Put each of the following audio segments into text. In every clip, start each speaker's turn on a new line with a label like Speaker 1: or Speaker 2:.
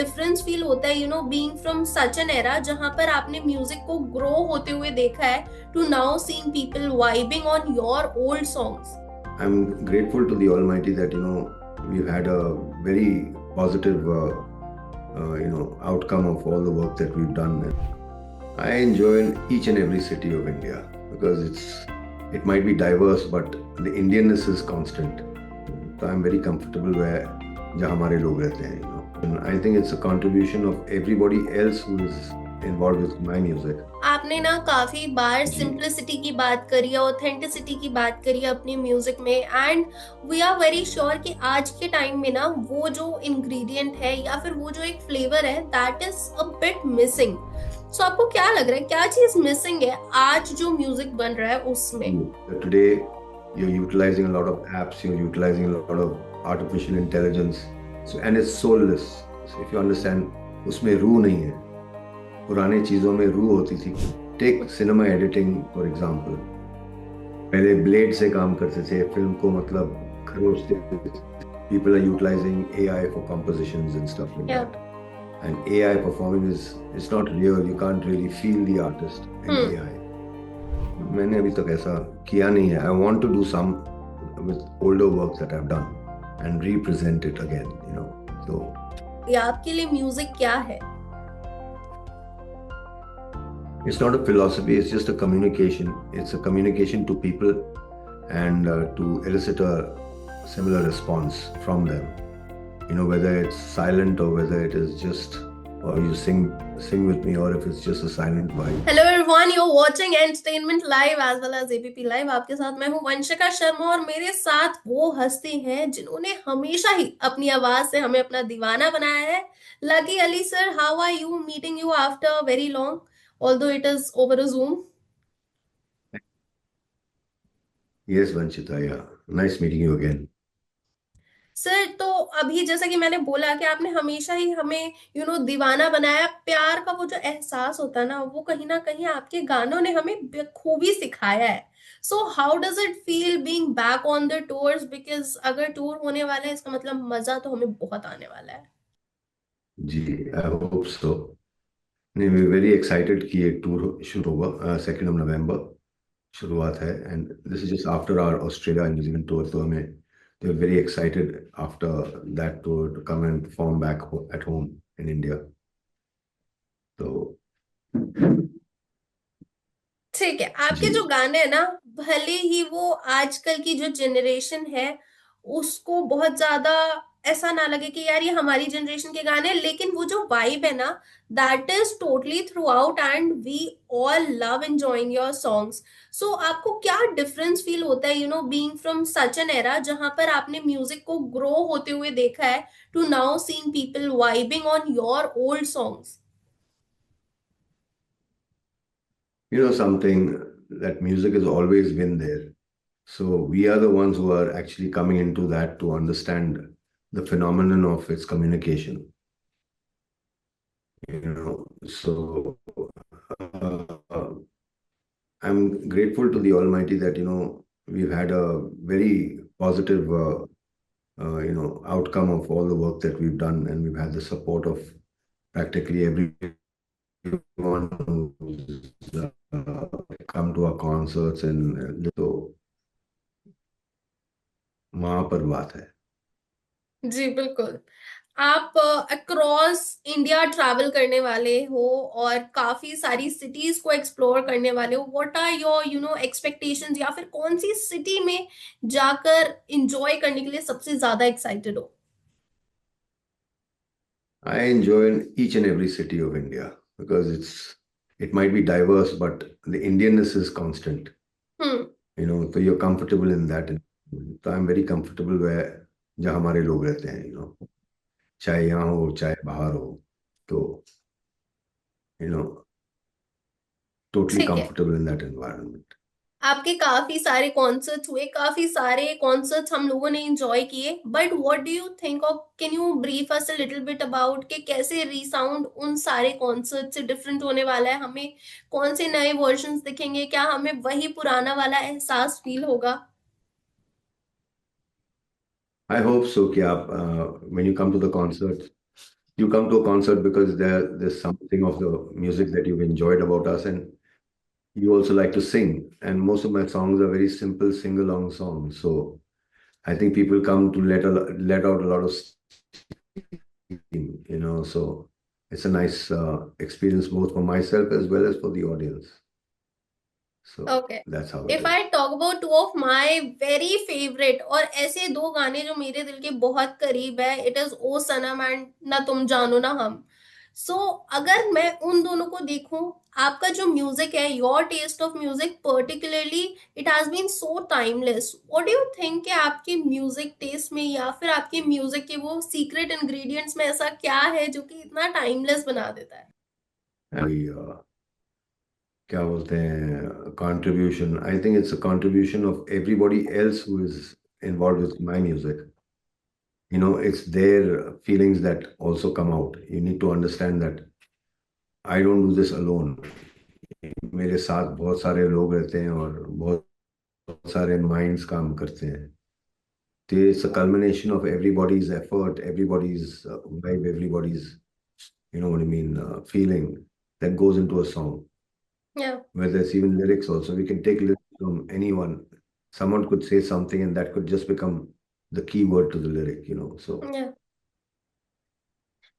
Speaker 1: Difference feel होता है being from such an era जहां पर आपने म्यूजिक को ग्रो होते हुए देखा है to now seeing people vibing on your old songs?
Speaker 2: I'm grateful to the Almighty that we've had a very positive outcome of all the work that we've done. I enjoy each and every city of India because it might be diverse, but the Indianness is constant. So I'm very comfortable where जहाँ हमारे लोग रहते हैं. And I think it's a contribution of everybody else who is involved with my music.
Speaker 1: आपने ना काफी बार
Speaker 2: जी.
Speaker 1: Simplicity की बात करी है, ऑथेंटिसिटी की बात करी है अपने म्यूजिक में, and we are very sure कि आज के टाइम में ना वो जो इंग्रेडिएंट है या फिर वो जो एक फ्लेवर है that is a bit missing. So आपको क्या लग रहा है, क्या चीज मिसिंग है आज जो म्यूजिक बन रहा है उसमें?
Speaker 2: Today, you're utilizing a lot of apps, you're utilizing a lot of artificial intelligence, and it's soulless. So if you understand, उसमें रूह नहीं है. पुराने चीजों में रूह होती थी. Take cinema editing for example. पहले ब्लेड से काम करते थे, फिल्म को मतलब खरोचते थे. People are utilizing AI for compositions and stuff like
Speaker 1: Yeah.
Speaker 2: that. And AI performing is not real. You can't really feel the artist in AI. मैंने अभी तक ऐसा किया नहीं है. I want to do some with older works that I've done and represent it again, So
Speaker 1: या आपके लिए म्यूजिक क्या है?
Speaker 2: it's not a philosophy, it's just a communication. It's a communication to people and to elicit a similar response from them. Whether it's silent or whether it is just, or you sing with me, or if it's just a silent vibe.
Speaker 1: Hello everyone, you are watching entertainment live as well as ABP live. आपके साथ मैं हूं वंशिका शर्मा और मेरे साथ वो हस्ती हैं जिन्होंने हमेशा ही अपनी आवाज से हमें अपना दीवाना बनाया है. Lucky Ali sir, how are you? Meeting you after very long, although it is over a Zoom.
Speaker 2: Yes, Vanchita, yeah. Nice meeting you again.
Speaker 1: Sir, तो अभी जैसा कि मैंने बोला कि आपने हमेशा ही हमें दीवाना बनाया. प्यार का वो जो एहसास होता है ना कहीं आपके गानों ने हमें बखूबी सिखाया है. So how does it feel being back on the tours? Because अगर टूर होने वाला है इसका मतलब मजा तो हमें बहुत आने वाला है.
Speaker 2: जी, आई होप सो. नहीं, वी वेरी एक्साइटेड कि एक टूर शुरू हुआ. 2 नवंबर शुरुआत है. And this is just after our Australia and New Zealand tour. तो हमें they are very excited after that tour to come and perform back at home in India. तो
Speaker 1: ठीक है, आपके
Speaker 2: जी.
Speaker 1: जो गाने हैं ना, भले ही वो आजकल की जो जनरेशन है उसको बहुत ज्यादा ऐसा ना लगे कि यार ये हमारी जनरेशन के गाने हैं, लेकिन वो जो वाइब है ना that is totally throughout and we all love enjoying your songs. So आपको क्या डिफरेंस फील होता है being from such an era जहां पर आपने म्यूजिक को ग्रो होते हुए देखा है to now seeing people vibing on your old songs?
Speaker 2: Something, that music has always been there. So we are the ones who are actually coming into that to understand the phenomenon of its communication. So uh, I'm grateful to the Almighty that we've had a very positive outcome of all the work that we've done, and we've had the support of practically everyone who's come to our concerts. And तो वहां पर बात है.
Speaker 1: जी बिल्कुल. आप across India travel करने वाले हो और काफी सारी सिटीज को एक्सप्लोर करने वाले हो. व्हाट आर योर एक्सपेक्टेशंस, या फिर कौन सी सिटी में जाकर एंजॉय करने के लिए सबसे ज्यादा एक्साइटेड हो?
Speaker 2: I enjoy each and every city of India because it might be diverse, but the Indianness is constant.
Speaker 1: Hmm.
Speaker 2: So you're comfortable in that. So I'm very comfortable where जहाँ हमारे लोग रहते हैं. चाहे यहाँ हो चाहे बाहर हो. तो you know totally
Speaker 1: ठीक है.
Speaker 2: comfortable in that environment.
Speaker 1: आपके काफी सारे कॉन्सर्ट्स हुए, काफी सारे कॉन्सर्ट्स हम लोगों ने एंजॉय किए, but what do you think of, can you brief us a little bit about कि कैसे रीसाउंड उन सारे कॉन्सर्ट से डिफरेंट होने वाला है? हमें कौन से नए वर्जन्स दिखेंगे? क्या हमें वही पुराना वाला एहसास फील होगा?
Speaker 2: I hope so कि आप when you come to the concert, You come to a concert because there's something of the music that you've enjoyed about us, and you also like to sing. And most of my songs are very simple sing-along songs. So I think people come to let out a lot of steam. So it's a nice experience both for myself as well as for the audience. So
Speaker 1: okay,
Speaker 2: that's how it
Speaker 1: if
Speaker 2: is.
Speaker 1: I talk about two of my very favourite और ऐसे दो गाने जो मेरे दिल के बहुत करीब है, it is O Sanam and Na Tum जानो ना हम। सो अगर मैं उन दोनों को देखूं, आपका जो म्यूजिक है, your taste of music particularly, it has been so timeless. What do you think कि आपके म्यूजिक टेस्ट में या फिर आपके म्यूजिक के वो सीक्रेट इंग्रेडिएंट्स में ऐसा क्या है जो कि इतना टाइमलेस बना देता है?
Speaker 2: क्या बोलते हैं contribution. I think it's a contribution of everybody else who is involved with my music. It's their feelings that also come out. You need to understand that I don't do this alone. मेरे साथ बहुत सारे लोग रहते हैं और बहुत सारे minds काम करते हैं. It's a culmination of everybody's effort, everybody's vibe, everybody's, what I mean, feeling that goes into a song.
Speaker 1: या
Speaker 2: Where there's even lyrics also. We can take lyrics from anyone. Someone could say something and that could just become the key word to the lyric. So
Speaker 1: या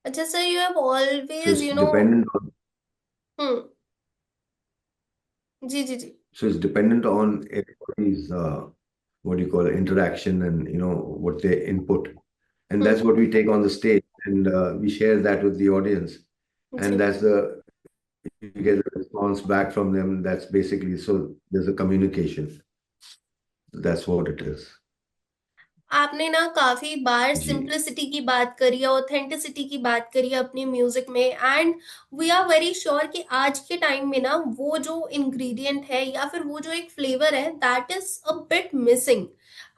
Speaker 1: अच्छा sir, you have
Speaker 2: so
Speaker 1: always
Speaker 2: it's dependent on
Speaker 1: hmm, जी जी जी।
Speaker 2: so it's dependent on everybody's what do you call it, interaction and what they input. And that's
Speaker 1: hmm,
Speaker 2: what we take on the stage and we share that with the audience. And
Speaker 1: जी।
Speaker 2: you get a response back from them. That's basically so there's a communication. That's what it is.
Speaker 1: आपने ना काफी बार
Speaker 2: G.
Speaker 1: Simplicity की बात करी है, authenticity की बात करी है अपनी म्यूजिक में, and we are very sure कि आज के टाइम में ना वो जो इंग्रेडिएंट है या फिर वो जो एक फ्लेवर है, that is a bit missing.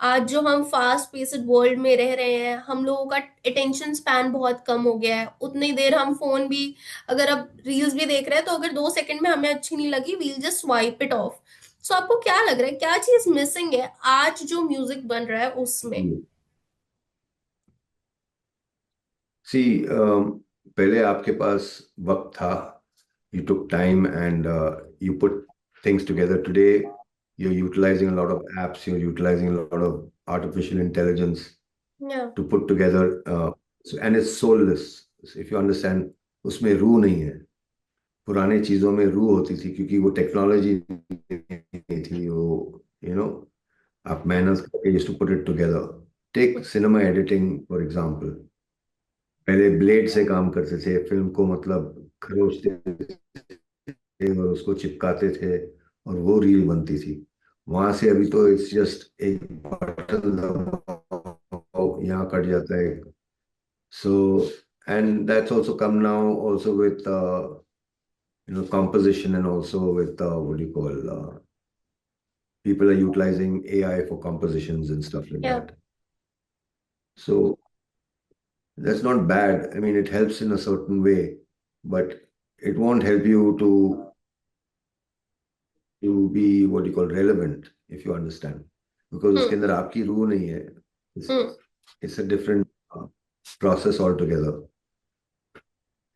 Speaker 1: आज जो हम फास्ट पेस्ड वर्ल्ड में रह रहे हैं, हम लोगों का अटेंशन स्पैन बहुत कम हो गया है। उतनी देर हम फोन भी, अगर अब रील्स भी देख रहे हैं तो अगर 2 सेकंड में हमें अच्छी नहीं लगी, we'll just swipe it off. So आपको क्या लग रहा है, क्या चीज मिसिंग है आज जो म्यूजिक बन रहा है उसमें?
Speaker 2: See, पहले आपके पास वक्त था. You took time and you put things together. Today, you're utilizing a lot of apps. You're utilizing a lot of artificial intelligence
Speaker 1: या
Speaker 2: to put together. And it's soulless. If you understand, उसमें रूह नहीं है. पुराने चीजों में रूह होती थी क्योंकि वो टेक्नोलॉजी नहीं थी. वो आप मेहनत करके used to put it together. Take cinema editing for example. पहले ब्लेड से काम करते थे. फिल्म को मतलब खरोचते थे और उसको चिपकाते थे और वो रील बनती थी. वहां से अभी तो इट्स जस्ट एक बटन दबाओ, यहाँ कट जाता है. So, and that's also come now also with composition and also with what do you call people are utilizing AI for compositions and stuff like
Speaker 1: या
Speaker 2: that. So that's not bad. I mean, it helps in a certain way, but it won't help you to be what you call relevant if you understand, because उसके
Speaker 1: हम्म,
Speaker 2: अंदर आपकी रूह नहीं है. It's,
Speaker 1: hmm,
Speaker 2: it's a different process altogether.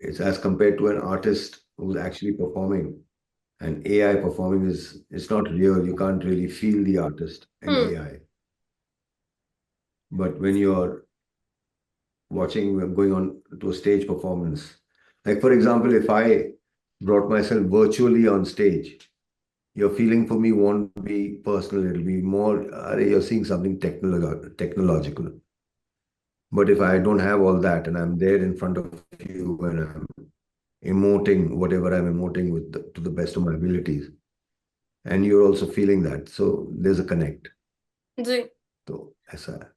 Speaker 2: It's as compared to an artist who's actually performing. And AI performing is it's not real. You can't really feel the artist in
Speaker 1: hmm,
Speaker 2: AI. But when you're watching going on to a stage performance, like for example, if I brought myself virtually on stage, your feeling for me won't be personal. It'll be more you're seeing something technological. But if I don't have all that and I'm there in front of you and I'm emoting whatever I'm emoting with to the best of my abilities, and you're also feeling that, so there's a connect.
Speaker 1: जी।
Speaker 2: तो ऐसा है.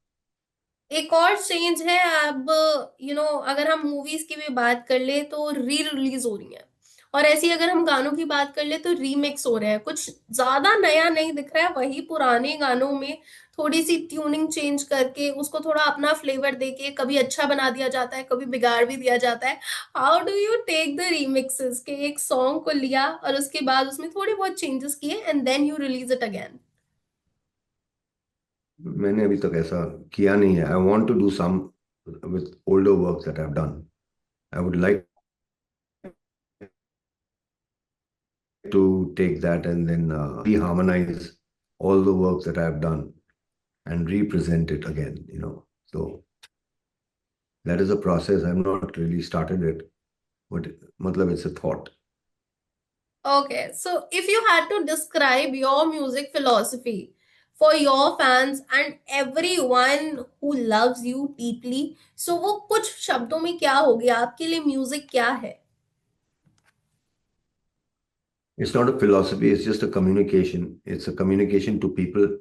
Speaker 1: एक और change है अब, अगर हम movies की भी बात कर ले तो री रिलीज हो रही है, और ऐसी अगर हम गानों की बात कर ले तो रीमिक्स हो रहे हैं। कुछ ज्यादा नया नहीं दिख रहा है, वही पुराने गानों में थोड़ी सी ट्यूनिंग चेंज करके उसको थोड़ा अपना फ्लेवर देके कभी अच्छा बना दिया जाता है, कभी बिगाड़ भी दिया जाता है। How do you take the remixes के एक सॉन्ग को लिया और उसके बाद उसमें थोड़े बहुत चेंजेस किए and then you release it again?
Speaker 2: मैंने अभी तक ऐसा किया नहीं है. I want to do some with older works that I've done. I would like to take that and then reharmonize all the work that I've done and represent it again, you know. So that is a process. I've not really started it, but matlab it's a thought.
Speaker 1: Okay, so if you had to describe your music philosophy for your fans and everyone who loves you deeply, so वो कुछ शब्दों में क्या होगी आपके लिए music क्या है?
Speaker 2: It's not a philosophy, it's just a communication. It's a communication to people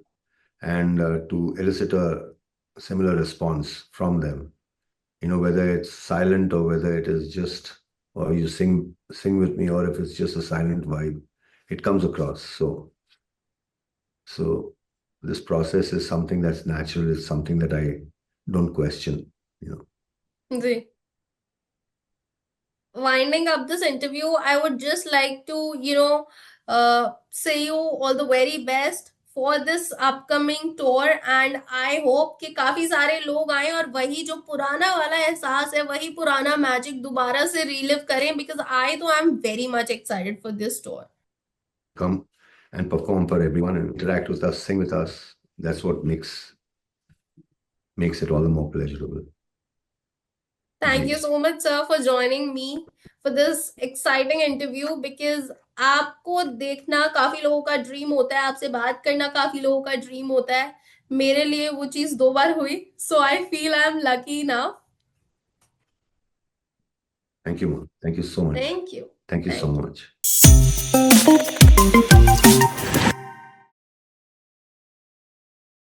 Speaker 2: and to elicit a similar response from them. You know, whether it's silent or whether it is just, or you sing with me, or if it's just a silent vibe, it comes across. So this process is something that's natural. It's something that I don't question, you know.
Speaker 1: Ji. Winding up this interview, I would just like to, say you all the very best for this upcoming tour and I hope कि काफी सारे लोग आए और वही जो पुराना वाला एहसास है वही पुराना मैजिक दोबारा से रीलिव करें because I am very much excited for this tour.
Speaker 2: Come and perform for everyone and interact with us, sing with us. That's what makes it all the more pleasurable.
Speaker 1: Thank you so much, sir, for joining me for this exciting interview because आपको देखना काफी लोगों का dream होता है, आपसे बात करना काफी लोगों का ड्रीम होता है. मेरे लिए वो चीज 2 बार हुई, so I feel I am lucky now.
Speaker 2: Thank you, Mom. Thank you so much.
Speaker 1: Thank you.
Speaker 2: Thank you so
Speaker 1: Thank you.
Speaker 2: much.